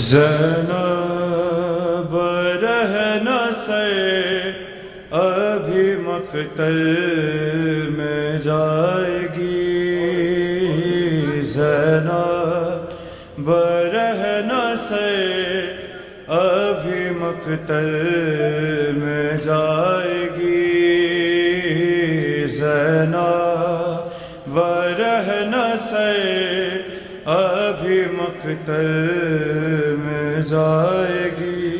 زینب رہن سے ابھی مقتل میں جائے گی، زینب رہن سے ابھی مقتل میں جائے گی، زینب رہن سے ابھی مقتل میں جائے گی،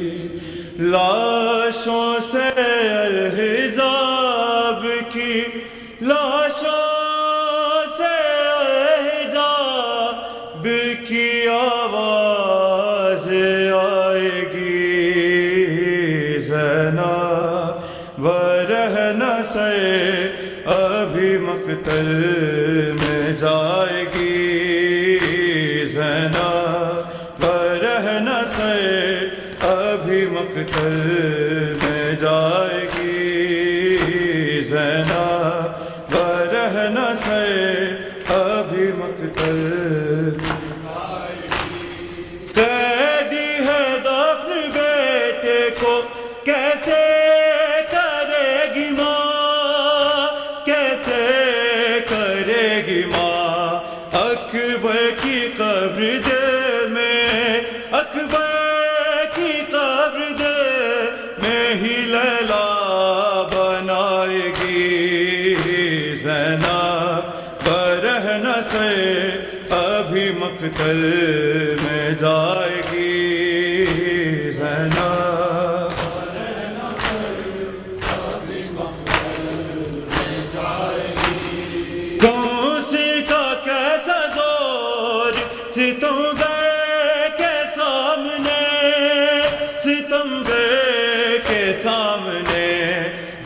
لاشوں سے الحجاب کی، لاشوں سے الحجاب کی آواز آئے گی، زینب رہن سے ابھی مقتل میں جائے گی، زینب رہن سے ابھی مقتل میں جائے گی، زینب رہن سے ابھی مقتل قیدی ہے دفن بیٹے کو کیسے کرے گی ماں، کیسے کرے گی ماں، اکبر کی قبر دے میں، اکبر کی قبر دے میں ہی لیلا بنائے گی، زینب رہن سے ابھی مقتل میں جائے گی، زینب کون سی کا کیسا زور ستمگر کے سامنے، ستمگر کے سامنے،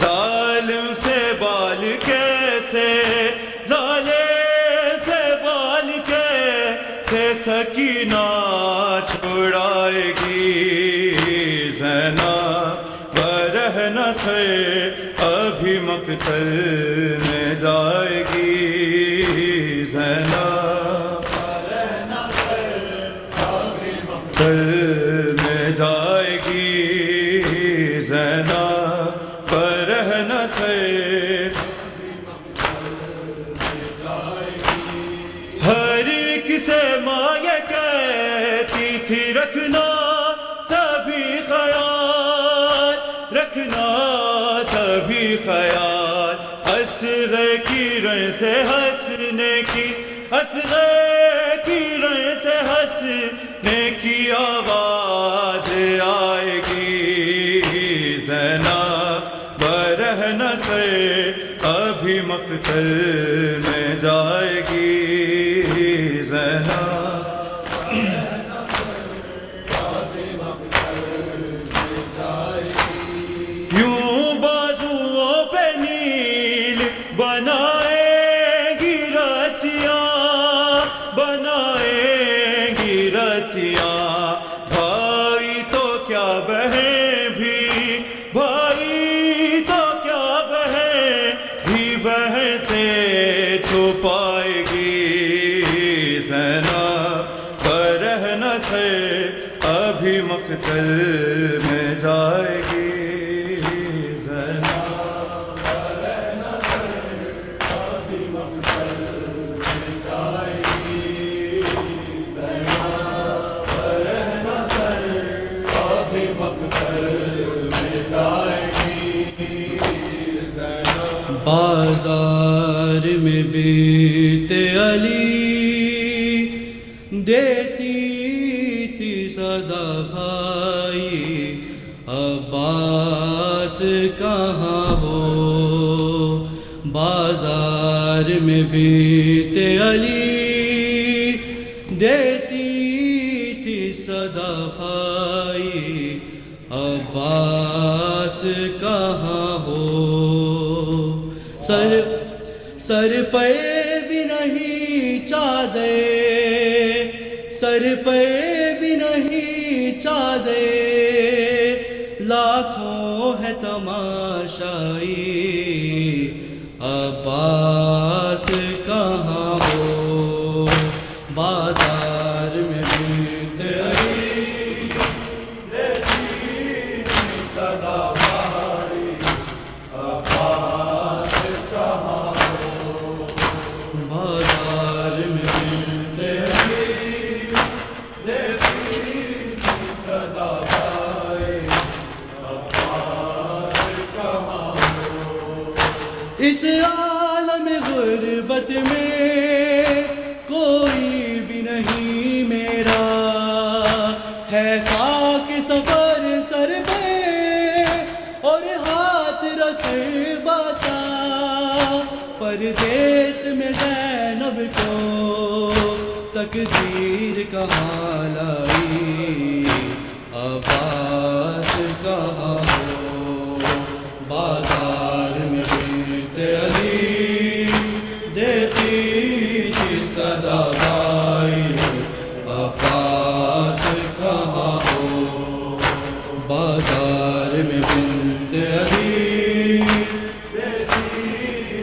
ظالم سے بال کیسے، ظالم سے بال کیسے سکینہ چھڑائے گی، زینب رہن سے ابھی مقتل میں جائے گی، زینب میں جائے گی، زینب رہن سے ہر ایک سے ماں یہ کہتی تھی رکھنا سبھی خیال، رکھنا سبھی خیال، اصغر کی رن سے ہنسنے کی، اصغر کی رن سے ہنسنے کی آواز آئے گی، زینب رہن سے ابھی مقتل میں جائے گی، زینب یوں بازوؤں پہ نیل بنائیں گی رسیاں، بنائیں گی رسیاں، بھائی تو کیا بہن بھی، بھائی تو کیا بہن بھی بہن سے چھپائے گی، زینب رہن سے ابھی مقتل میں جائے گی، بازار میں بیت علی دیتی تھی صدا بھائی، عباس کہاں ہو، بازار میں بیت علی دیتی تھی صدا بھائی، عباس کہاں ہو. سر پہ بھی نہیں چادر، سر پہ بھی نہیں چادر، لاکھوں ہے تماشائی، عباس کہاں ہو. بازار میں بینت علی دیکھی صدا بھائی، عباس کہاں ہو. بازار میں بینت علی دیکھی صدا بھائی، عباس کہاں ہو. اس عالم غربت میں کوئی بھی نہیں میرا، ہے خاک سفر سر پہ اور ہاتھ رسے باسا. پردیس میں زینب کو تقدیر کہاں لائی، عباس کہاں ہو. بازار میں بینت علی دیتی تھی صدا بھائی، عباس کہاں ہو. بازار میں بینت علی دیتی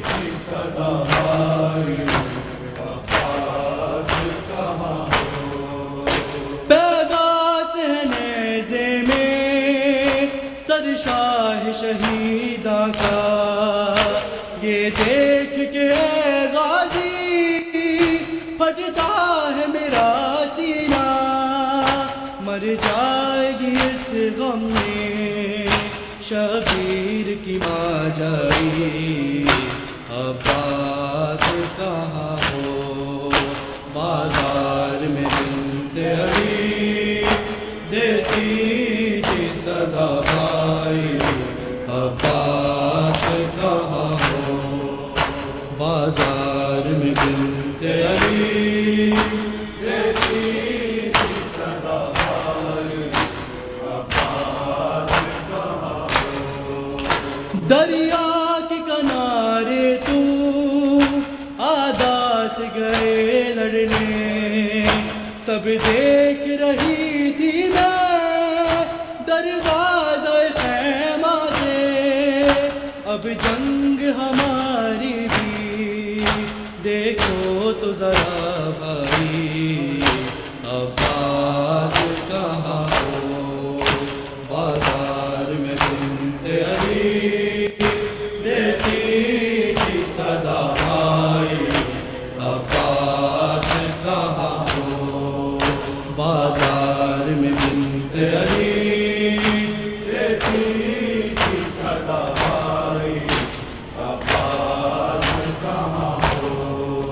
تھی صدا بھائی، عباس کہاں ہو. پیغاس ہے نیزے میں سر شاہ شہیداں کا، یہ دیکھ کے اے غازی پھٹتا ہے میرا سینہ. مر جائے گی اس غم میں شبیر کی ماں جائی، عباس کہاں ہو. بازار میں بینت علی دیتی تھی صدا بھائی، عباس کہاں ہو. بازار میں بینت علی دیتی تھی صدا بھائی، عباس کہاں ہو. دریا کے کنارے تو عاداس گئے لڑنے، سب دیکھ رہی تھی میں دروازہ خیمہ سے. اب جنگ ہماری بھی دیکھو تو ذرا بھائی، عباس کہاں ہو. بازار میں بینت علی دیتی تھی صدا بھائی، عباس کہاں ہو. بازار میں بینت علی دیتی تھی صدا بھائی، عباس کہاں ہو.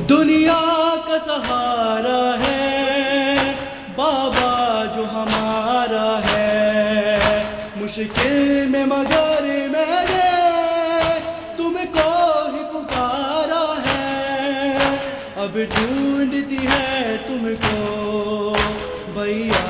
دنیا کا سہارا ہے بابا جو ہمارا ہے، مشکل میں مگر میں نے تم کو ہی پکارا ہے. اب ڈھونڈتی ہے تم کو بھیا